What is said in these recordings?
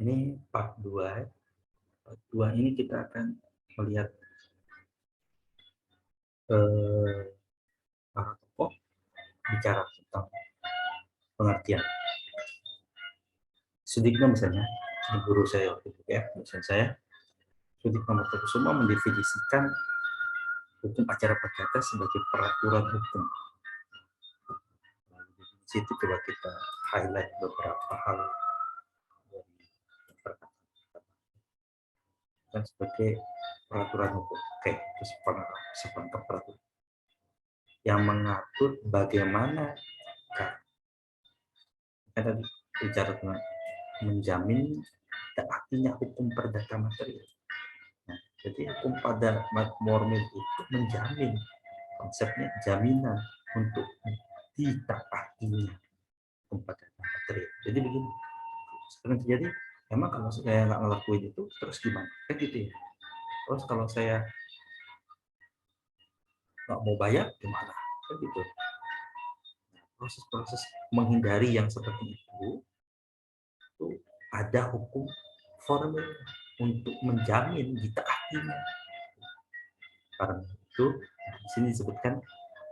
Ini part 2. Part 2 ini kita akan melihat para tokoh bicara tentang pengertian. Sudikno misalnya, ini guru saya waktu itu ya, dosen saya, Sudikno Mertokusuma mendefinisikan hukum acara perdata sebagai peraturan hukum. Di situ coba kita highlight beberapa hal dari perkataan dan sebagai peraturan hukum. Oke, itu sepangkap peraturan yang mengatur bagaimana kita bicara tentang menjamin artinya hukum perdata material. Nah, jadi hukum pada formil itu menjamin, konsepnya jaminan untuk ditaatinya hukum perdata material. Jadi begini, sekarang terjadi, emang kalau saya nggak ngelakuin itu terus gimana? Kan gitu ya. Terus kalau saya nggak mau bayar gimana? Kan gitu. Proses-proses menghindari yang seperti itu ada hukum formil untuk menjamin ditaatinya. Karena itu di sini disebutkan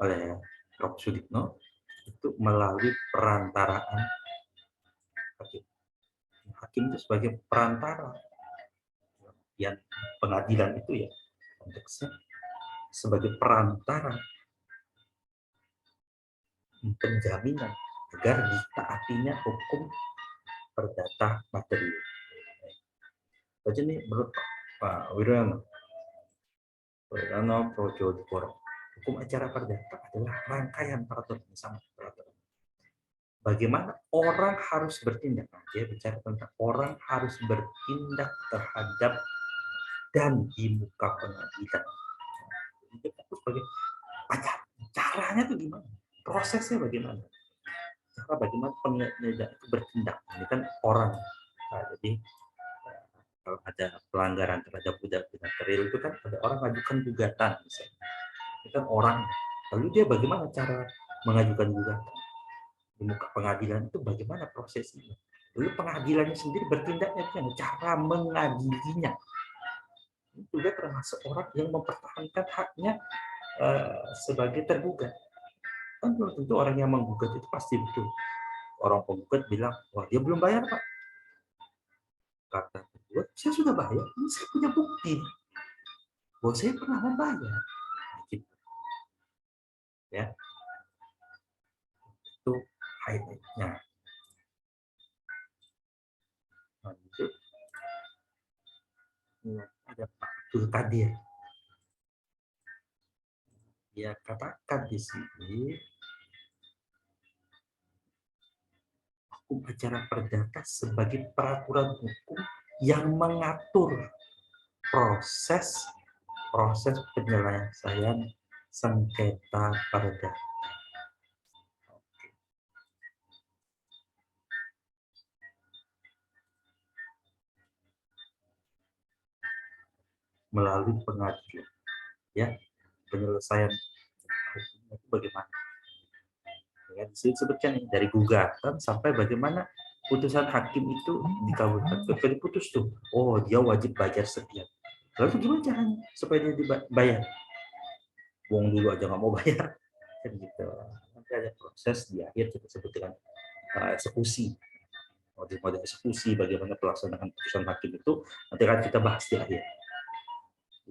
oleh Prof. Sudikno itu melalui perantaraan hakim. Hakim itu sebagai perantara. Yang pengadilan itu ya konteksnya sebagai perantara penjaminan agar ditaatinya hukum perdata material. Jadi ini menurut Pak Wirano Projodipuro, hukum acara perdata adalah rangkaian peraturan sama peraturan. Bagaimana orang harus bertindak? Dia bicara tentang orang harus bertindak terhadap dan di muka pengadilan. Jadi fokus sebagai caranya itu gimana? Prosesnya bagaimana? Cara bagaimana penegak itu bertindak? Ini kan orang. Nah, jadi kalau ada pelanggaran terhadap budak material itu kan ada orang mengajukan gugatan misalnya. Itu kan orang. Lalu dia bagaimana cara mengajukan gugatan? Di muka pengadilan itu bagaimana prosesnya? Lalu pengadilannya sendiri bertindaknya dengan cara mengadilinya. Itu juga termasuk orang yang mempertahankan haknya sebagai tergugat. Kan belum tentu orang yang menggugat itu pasti betul. Orang penggugat bilang, wah dia belum bayar Pak. Kata tergugat, saya sudah bayar, ini saya punya bukti bahwa saya pernah membayar. Gitu. Ya, itu highlight-nya. Lanjut, ada Pak Abdul Qadir. Dia katakan di sini hukum acara perdata sebagai peraturan hukum yang mengatur proses penyelesaian sengketa perdata melalui pengadilan. Ya, penyelesaian hukum itu bagaimana? Ya, disebutkan dari gugatan sampai bagaimana putusan hakim itu dikabulkan. Ketika diputus tuh, oh dia wajib bayar sekian. Lalu gimana caranya supaya dia dibayar? Buang dulu aja nggak mau bayar, kan gitu. Nanti ada proses di akhir kita sebut dengan eksekusi. Model eksekusi, bagaimana pelaksanaan putusan hakim itu nanti akan kita bahas di akhir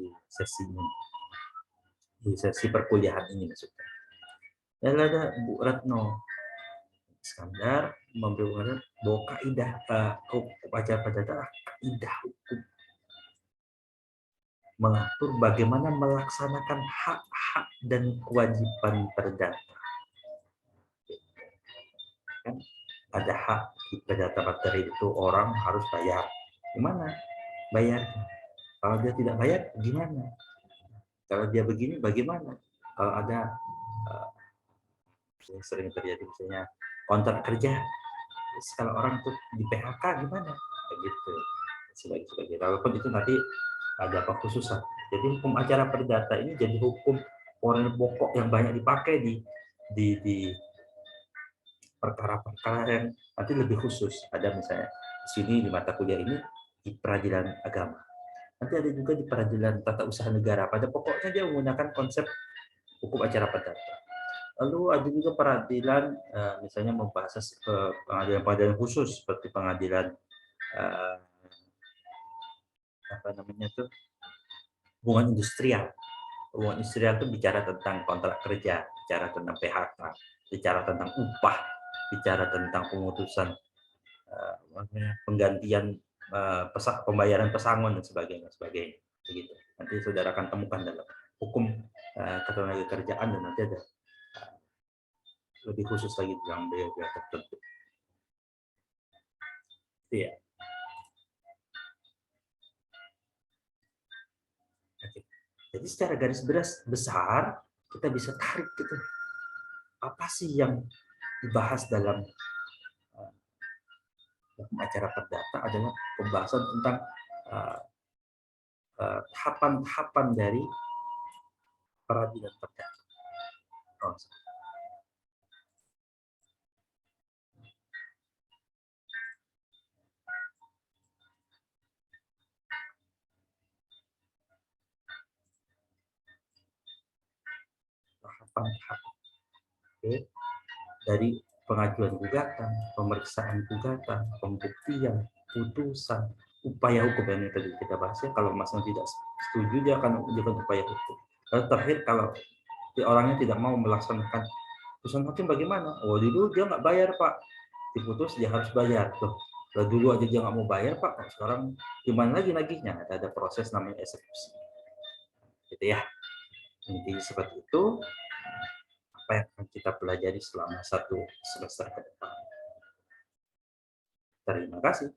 di sesi ini, di sesi perkuliahan ini maksudnya. Dan ada Bu Retno Iskandar memberi bahwa kaidah hukum acara perdata adalah kaidah hukum mengatur bagaimana melaksanakan hak-hak dan kewajiban perdata. Kan ada hak di perdata materi itu orang harus bayar. Gimana bayar? Kalau dia tidak bayar, gimana? Kalau dia begini, bagaimana? Kalau ada sering terjadi misalnya kontrak kerja, terus kalau orang tuh di PHK gimana? Begitu. Sebagai walaupun itu nanti ada apa khususan. Jadi hukum acara perdata ini jadi hukum orang pokok yang banyak dipakai di perkara-perkara yang nanti lebih khusus. Ada misalnya di sini di mata kuliah ini di peradilan agama. Nanti ada juga di peradilan tata usaha negara. Pada pokoknya dia menggunakan konsep hukum acara perdata. Lalu ada juga peradilan misalnya membahas pengadilan-pengadilan khusus seperti pengadilan apa namanya tuh hubungan industrial. Hubungan industrial itu bicara tentang kontrak kerja, bicara tentang PHK, bicara tentang upah, bicara tentang pemutusan penggantian pembayaran pesangon dan sebagainya, begitu. Nanti saudara akan temukan dalam hukum ketenagakerjaan dan nanti ada lebih khusus lagi dalam biaya tertentu. Iya. Oke. Jadi secara garis besar kita bisa tarik gitu. Apa sih yang dibahas dalam acara perdata adalah pembahasan tentang tahapan-tahapan dari peradilan perdata. Tahapan-tahapan. Oke. Dari pengajuan gugatan, pemeriksaan gugatan, pembuktian, putusan, upaya hukum yang tadi kita bahas ya. Kalau Mas tidak setuju dia akan menunjukkan upaya hukum. Lalu terakhir kalau orangnya tidak mau melaksanakan putusan hakim bagaimana? Oh dulu dia nggak bayar Pak, diputus dia harus bayar tuh. Lalu dulu aja dia nggak mau bayar Pak, sekarang gimana lagi nagihnya? Ada proses namanya eksekusi. Gitu ya. Intinya seperti itu. Apa yang akan kita pelajari selama 1 semester ke depan. Terima kasih.